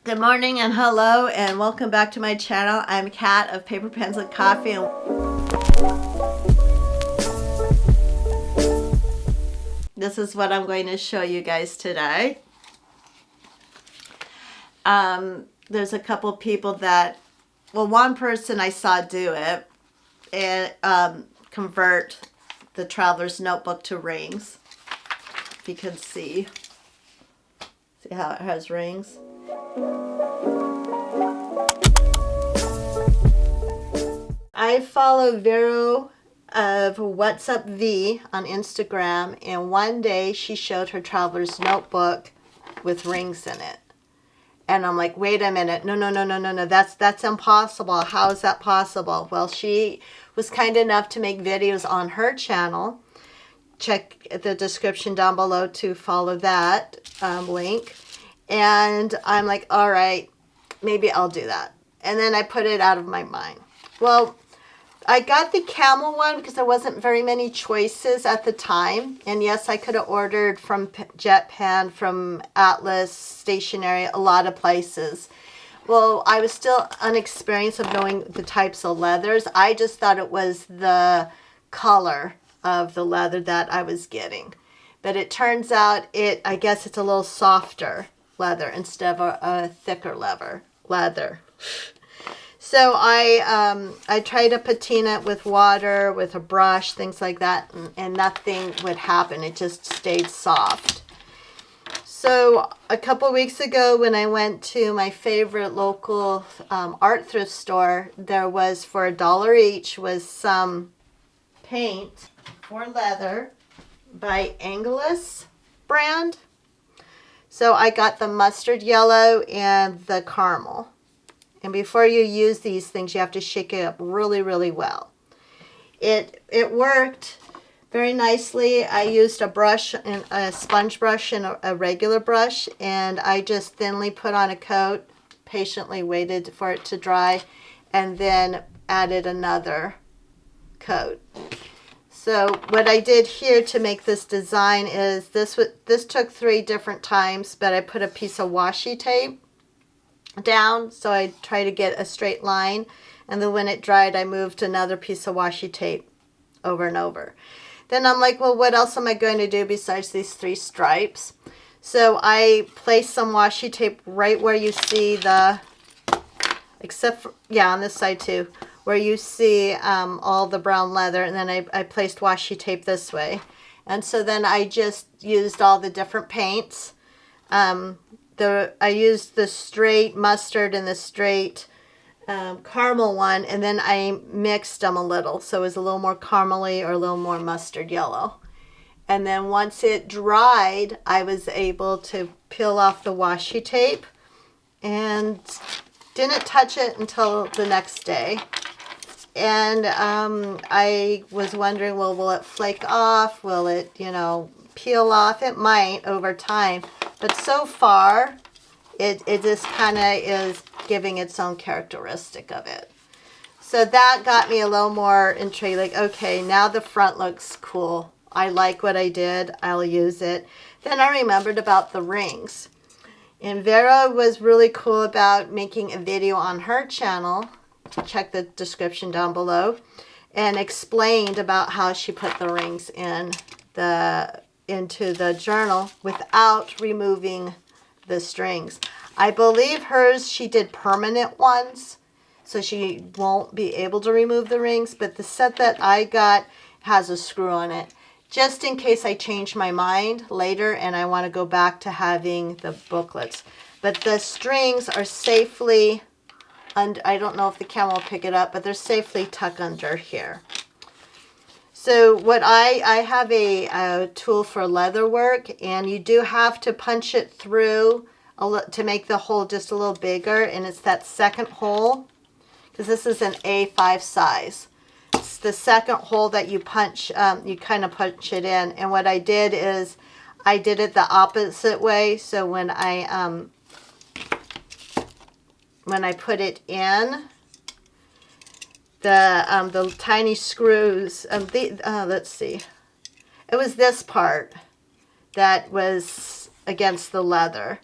Good morning and hello and welcome back to my channel. I'm Kat of Paper Pens and Coffee. This is what I'm going to show you guys today. There's a couple people that, well, one person I saw do it and convert the traveler's notebook to rings. If you can see how it has rings. I follow Vero of What's Up V on Instagram, and one day she showed her traveler's notebook with rings in it. And I'm like, wait a minute, no, that's impossible. How is that possible? Well, she was kind enough to make videos on her channel. Check the description down below to follow that link. And I'm like, all right, maybe I'll do that. And then I put it out of my mind. Well, I got the camel one because there wasn't very many choices at the time. And yes, I could have ordered from JetPen, from Atlas, Stationery, a lot of places. Well, I was still unexperienced of knowing the types of leathers. I just thought it was the color of the leather that I was getting. But it turns out I guess it's a little softer leather instead of a thicker leather. So I tried to patina it with water, with a brush, things like that, and nothing would happen. It just stayed soft. So a couple weeks ago when I went to my favorite local art thrift store, there was, for $1 each, was some paint for leather by Angelus brand. So I got the mustard yellow and the caramel. And before you use these things, you have to shake it up really, really well. It worked very nicely. I used a brush, and a sponge brush and a regular brush, and I just thinly put on a coat, patiently waited for it to dry, and then added another coat. So what I did here to make this design is this took 3 different times, but I put a piece of washi tape down, so I try to get a straight line, and then when it dried I moved another piece of washi tape over and over. Then I'm like, well, what else am I going to do besides these 3 stripes? So I placed some washi tape right where you see the, except for, yeah, on this side too, where you see all the brown leather, and then I placed washi tape this way. And so then I just used all the different paints. I used the straight mustard and the straight caramel one, and then I mixed them a little, so it was a little more caramely or a little more mustard yellow. And then once it dried, I was able to peel off the washi tape and didn't touch it until the next day. And I was wondering, well, will it flake off? Will it, peel off? It might over time. But so far, it just kind of is giving its own characteristic of it. So that got me a little more intrigued. Like, okay, now the front looks cool. I like what I did. I'll use it. Then I remembered about the rings. And Vera was really cool about making a video on her channel. Check the description down below. And explained about how she put the rings into the journal without removing the strings. I believe hers, she did permanent ones, so she won't be able to remove the rings, but the set that I got has a screw on it, just in case I change my mind later and I want to go back to having the booklets. But the strings are safely, and I don't know if the camera will pick it up, but they're safely tucked under here. So what I have a tool for leather work, and you do have to punch it through to make the hole just a little bigger, and it's that second hole, because this is an A5 size. It's the second hole that you punch, you kind of punch it in. And what I did is I did it the opposite way. So when I put it in, the tiny screws, let's see, it was this part that was against the leather,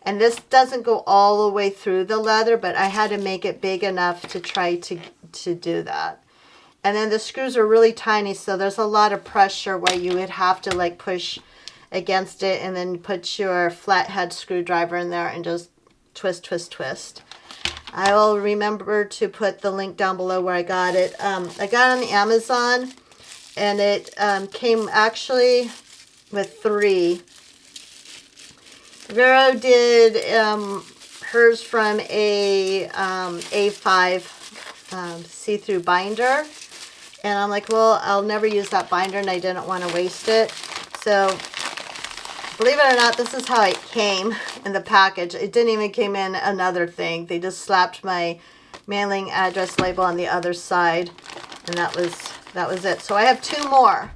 And this doesn't go all the way through the leather, but I had to make it big enough to try to do that. And then the screws are really tiny, so there's a lot of pressure where you would have to like push against it and then put your flathead screwdriver in there and just twist, twist, twist. I will remember to put the link down below where I got it. I got it on Amazon, and it came actually with 3. Vero did hers from a A5 see-through binder. And I'm like, well, I'll never use that binder, and I didn't want to waste it. So, believe it or not, this is how it came in the package. It didn't even came in another thing. They just slapped my mailing address label on the other side, and that was it. So I have 2 more.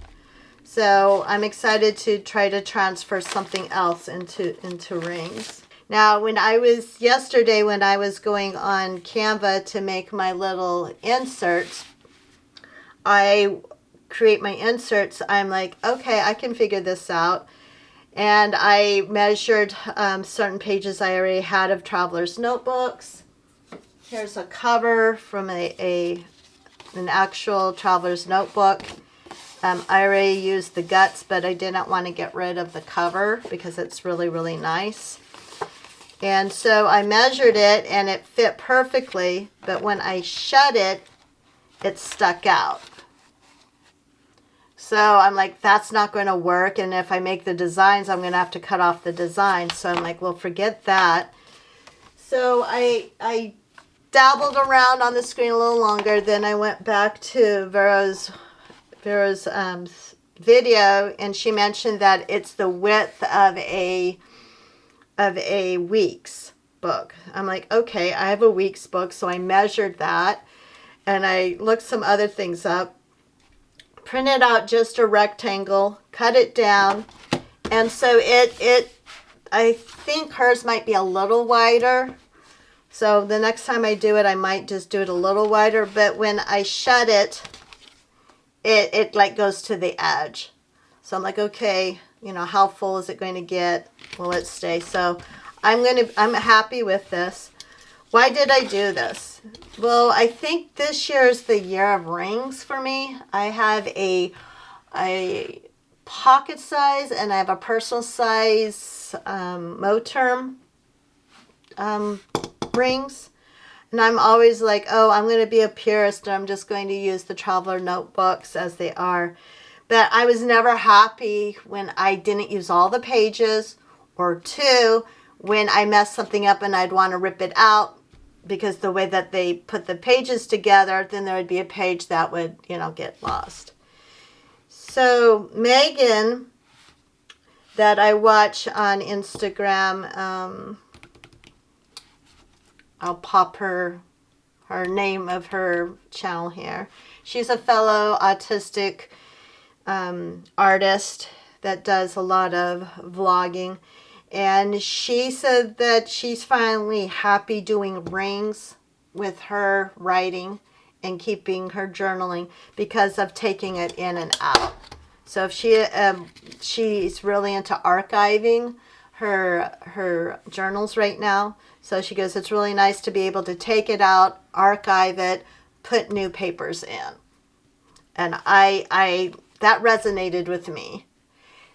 So I'm excited to try to transfer something else into rings. Now, yesterday when I was going on Canva to make my little inserts, I create my inserts, I'm like, okay, I can figure this out. And I measured certain pages I already had of traveler's notebooks. Here's a cover from an actual traveler's notebook. I already used the guts, but I didn't want to get rid of the cover because it's really, really nice. And so I measured it, and it fit perfectly, but when I shut it, it stuck out. So I'm like, that's not going to work. And if I make the designs, I'm going to have to cut off the design. So I'm like, well, forget that. So I dabbled around on the screen a little longer. Then I went back to Vero's video, and she mentioned that it's the width of a week's book. I'm like, okay, I have a week's book. So I measured that, and I looked some other things up. Printed out just a rectangle, cut it down, and so I think hers might be a little wider. So the next time I do it, I might just do it a little wider, but when I shut it, it like goes to the edge. So I'm like, okay, you know, how full is it going to get? Will it stay? So I'm happy with this. Why did I do this? Well, I think this year is the year of rings for me. I have a pocket size, and I have a personal size Moterm rings. And I'm always like, oh, I'm going to be a purist, and I'm just going to use the traveler notebooks as they are. But I was never happy when I didn't use all the pages, or 2, when I messed something up and I'd want to rip it out, because the way that they put the pages together, then there would be a page that would, you know, get lost. So Megan, that I watch on Instagram, I'll pop her name of her channel here. She's a fellow autistic artist that does a lot of vlogging. And she said that she's finally happy doing rings with her writing and keeping her journaling because of taking it in and out. So if she's really into archiving her journals right now. So she goes, it's really nice to be able to take it out, archive it, put new papers in. And that resonated with me.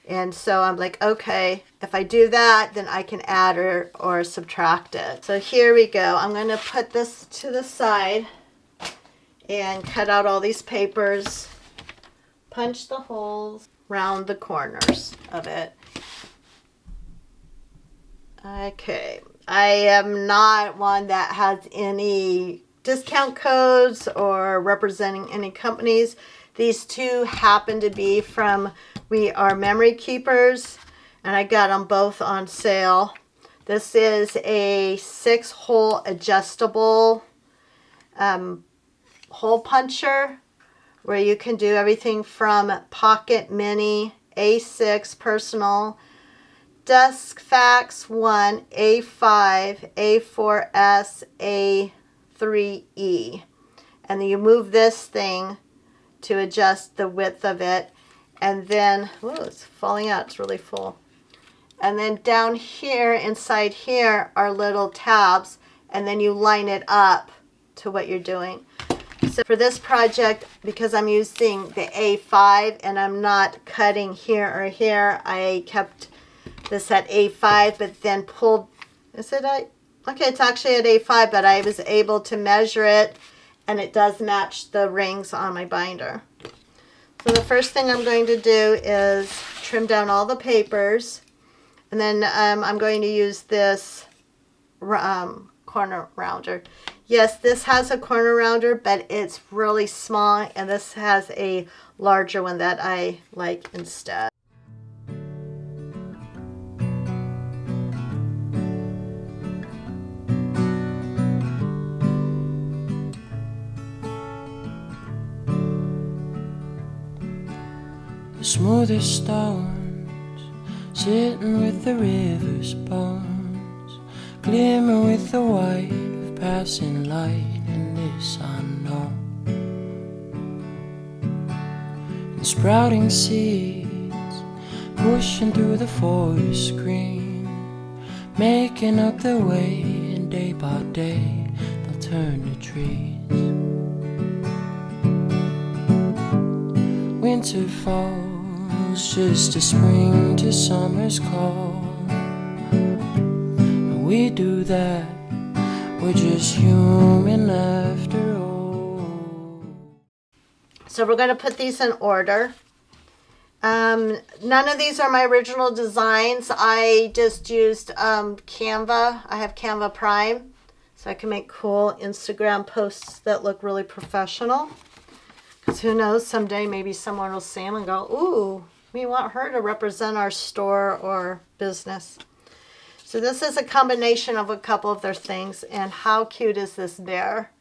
And so I'm like, okay, if I do that, then I can add or subtract it. So here we go. I'm going to put this to the side and cut out all these papers, punch the holes around the corners of it. Okay, I am not one that has any discount codes or representing any companies. These 2 happen to be from We Are Memory Keepers, and I got them both on sale. This is a 6-hole adjustable hole puncher where you can do everything from pocket, mini, A6, personal, desk fax 1, A5, A4S, A3E. And then you move this thing to adjust the width of it. And then, oh, it's falling out. It's really full. And then down here, inside here, are little tabs, and then you line it up to what you're doing. So for this project, because I'm using the A5 and I'm not cutting here or here, I kept this at A5, but then pulled, is it okay, it's actually at A5, but I was able to measure it, and it does match the rings on my binder. So the first thing I'm going to do is trim down all the papers. And then I'm going to use this corner rounder. Yes, this has a corner rounder, but it's really small, and this has a larger one that I like instead. The smoothest stones sitting with the river's bones, glimmer with the white of passing light in this unknown. And sprouting seeds pushing through the forest green, making up their way, and day by day they'll turn to trees. Winter falls, just a spring to summer's call. And we do that, we're just human after all. So we're going to put these in order. None of these are my original designs. I just used Canva. I have Canva Prime, so I can make cool Instagram posts that look really professional. Because who knows, someday maybe someone will see them and go, ooh, we want her to represent our store or business. So this is a combination of a couple of their things. And how cute is this bear?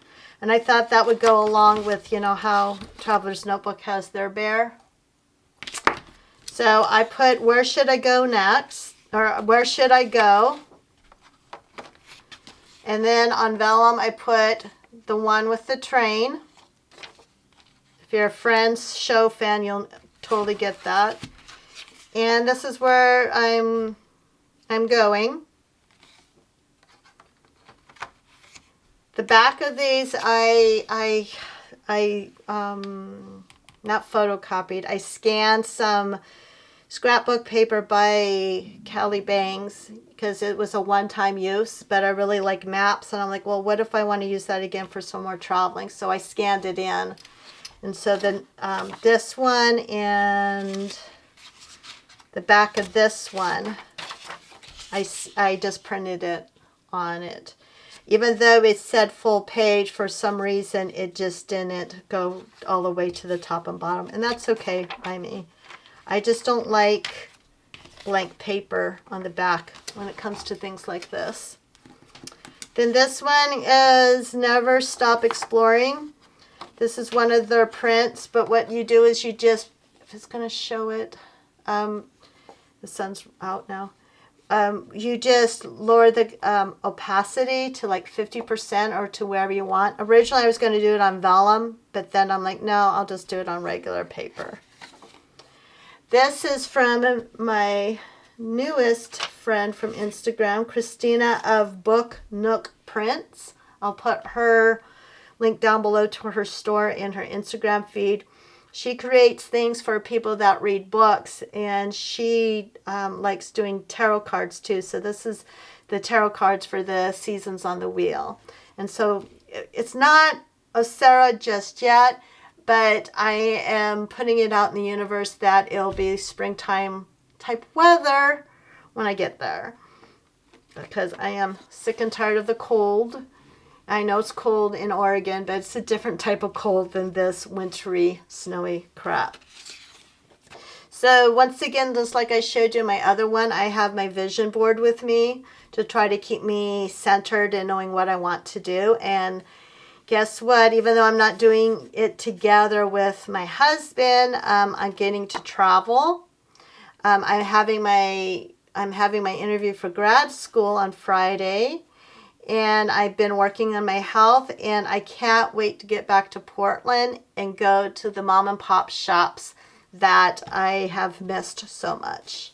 And I thought that would go along with, you know, how Traveler's Notebook has their bear. So I put, where should I go next? Or where should I go? And then on vellum, I put the one with the train. If you're a Friends show fan, you'll totally get that. And this is where I'm going. The back of these I not photocopied. I scanned some scrapbook paper by Callie Bangs because it was a one-time use, but I really like maps, and I'm like, well, what if I want to use that again for some more traveling? So I scanned it in. And so then this one and the back of this one, I just printed it on it. Even though it said full page, for some reason, it just didn't go all the way to the top and bottom. And that's okay by me. I just don't like blank paper on the back when it comes to things like this. Then this one is Never Stop Exploring. This is one of their prints, but what you do is you just, if it's going to show it, the sun's out now. You just lower the opacity to like 50% or to wherever you want. Originally I was going to do it on vellum, but then I'm like, no, I'll just do it on regular paper. This is from my newest friend from Instagram, Christina of Book Nook Prints. I'll put her link down below to her store in her Instagram feed. She creates things for people that read books, and she likes doing tarot cards too. So this is the tarot cards for the Seasons on the Wheel. And so it's not Osera just yet, but I am putting it out in the universe that it'll be springtime type weather when I get there. Because I am sick and tired of the cold. I know it's cold in Oregon, but it's a different type of cold than this wintry, snowy crap. So once again, just like I showed you in my other one, I have my vision board with me to try to keep me centered and knowing what I want to do. And guess what? Even though I'm not doing it together with my husband, I'm getting to travel. I'm having my interview for grad school on Friday. And I've been working on my health, and I can't wait to get back to Portland and go to the mom and pop shops that I have missed so much.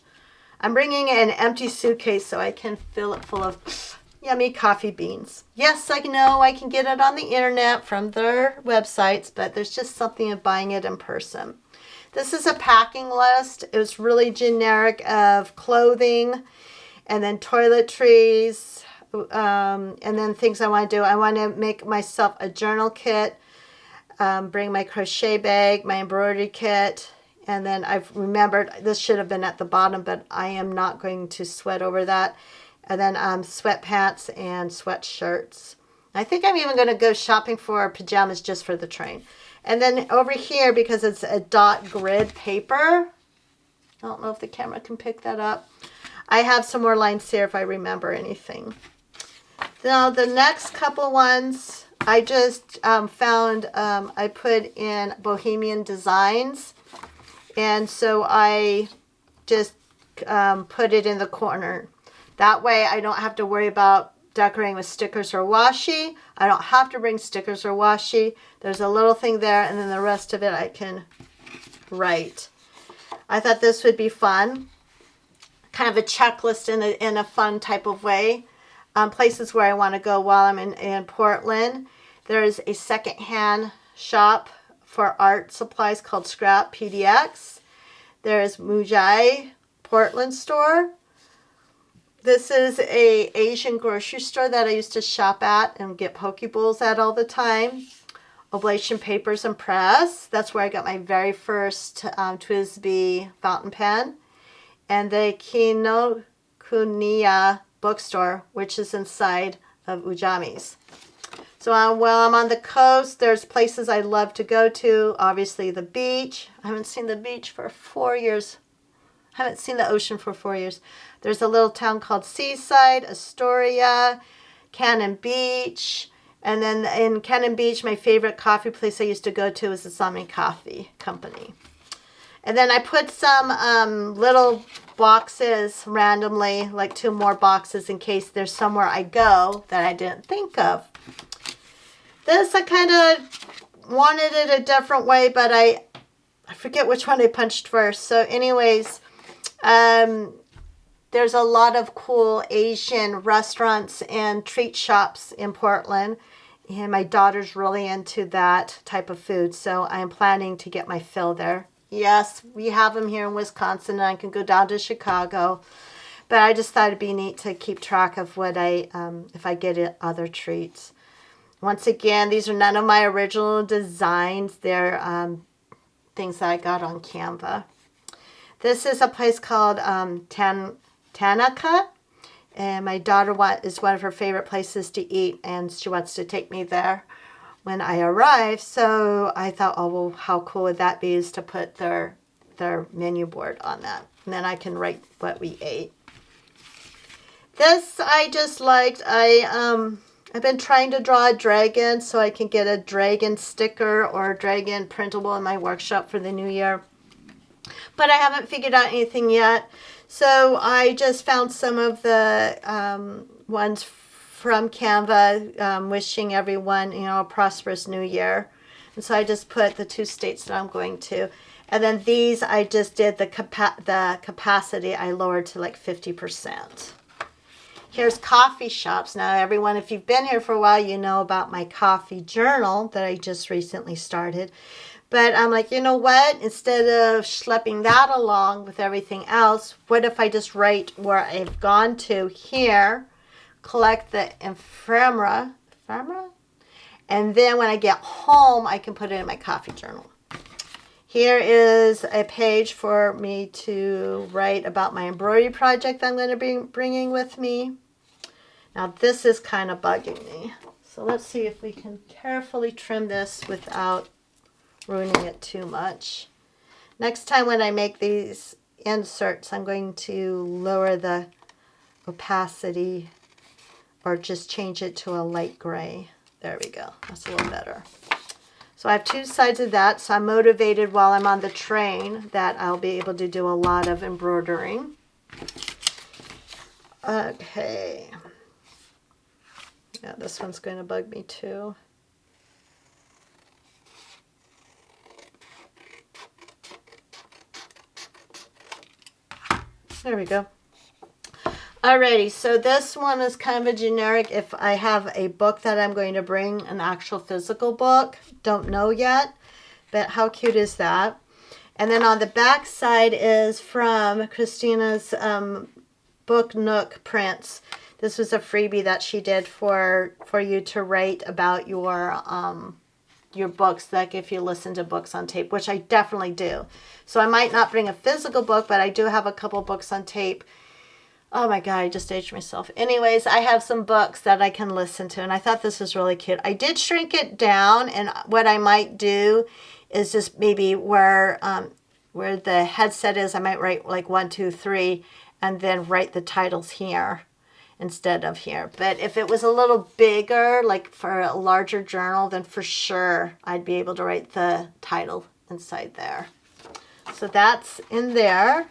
I'm bringing an empty suitcase so I can fill it full of yummy coffee beans. Yes, I know I can get it on the internet from their websites, but there's just something of buying it in person. This is a packing list. It was really generic of clothing and then toiletries, and then things I want to do. I want to make myself a journal kit, bring my crochet bag, my embroidery kit, and then I've remembered this should have been at the bottom, but I am not going to sweat over that. And then sweatpants and sweatshirts. I think I'm even going to go shopping for pajamas just for the train. And then over here, because it's a dot grid paper, I don't know if the camera can pick that up. I have some more lines here if I remember anything. Now the next couple ones, I just found, I put in Bohemian Designs. And so I just put it in the corner. That way I don't have to worry about decorating with stickers or washi. I don't have to bring stickers or washi. There's a little thing there, and then the rest of it I can write. I thought this would be fun. Kind of a checklist in a fun type of way. Places where I want to go while I'm in Portland. There's a secondhand shop for art supplies called Scrap PDX. There's Mujai Portland store. This is a Asian grocery store that I used to shop at and get poke bowls at all the time. Oblation Papers and Press. That's where I got my very first TWSBI fountain pen. And the Kinokuniya bookstore, which is inside of Ujami's. So while I'm on the coast, there's places I love to go to. Obviously the beach. I haven't seen the beach for 4 years. I haven't seen the ocean for 4 years. There's a little town called Seaside, Astoria, Cannon Beach. And then in Cannon Beach, my favorite coffee place I used to go to is the Sami Coffee Company. And then I put some little boxes randomly, like 2 more boxes in case there's somewhere I go that I didn't think of. This, I kind of wanted it a different way, but I forget which one I punched first. So anyways, there's a lot of cool Asian restaurants and treat shops in Portland. And my daughter's really into that type of food. So I'm planning to get my fill there. Yes, we have them here in Wisconsin, and I can go down to Chicago. But I just thought it'd be neat to keep track of what if I get other treats. Once again, these are none of my original designs. They're things that I got on Canva. This is a place called Tanaka. And my daughter is one of her favorite places to eat, and she wants to take me there when I arrive. So I thought, oh, well, how cool would that be is to put their menu board on that. And then I can write what we ate. This I just liked. I've been trying to draw a dragon so I can get a dragon sticker or a dragon printable in my workshop for the new year. But I haven't figured out anything yet. So I just found some of the ones from Canva wishing everyone, a prosperous new year. And so I just put the 2 states that I'm going to. And then these I just did the capacity I lowered to like 50%. Here's coffee shops. Now, everyone, if you've been here for a while, you know about my coffee journal that I just recently started. But I'm like, you know what? Instead of schlepping that along with everything else, what if I just write where I've gone to here, collect the ephemera, and then when I get home, I can put it in my coffee journal. Here is a page for me to write about my embroidery project I'm going to be bringing with me. Now this is kind of bugging me. So let's see if we can carefully trim this without ruining it too much. Next time when I make these inserts, I'm going to lower the opacity or just change it to a light gray. There we go. That's a little better. So I have 2 sides of that. So I'm motivated while I'm on the train that I'll be able to do a lot of embroidering. Okay. Yeah, this one's going to bug me too. There we go. Alrighty, so this one is kind of a generic. If I have a book that I'm going to bring, an actual physical book, don't know yet, but how cute is that? And then on the back side is from Christina's Book Nook prints. This was a freebie that she did for you to write about your books, like if you listen to books on tape, which I definitely do. So I might not bring a physical book, but I do have a couple books on tape. Oh my God, I just aged myself. Anyways, I have some books that I can listen to, and I thought this was really cute. I did shrink it down, and what I might do is just maybe where the headset is, I might write like 1, 2, 3, and then write the titles here instead of here. But if it was a little bigger, like for a larger journal, then for sure I'd be able to write the title inside there. So that's in there.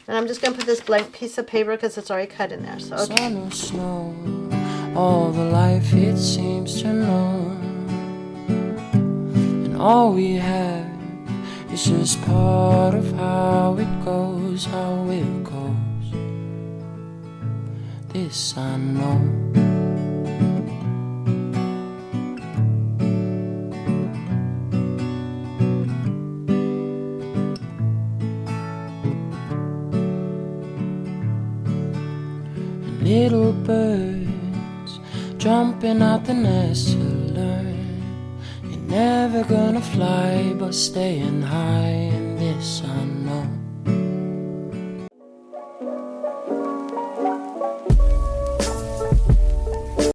And I'm just going to put this blank piece of paper because it's already cut in there. So, okay. Sun or snow, all the life it seems to know. And all we have is just part of how it goes, This I know. Little birds jumping out the nest to learn. You're never gonna fly, but staying high, and this I know.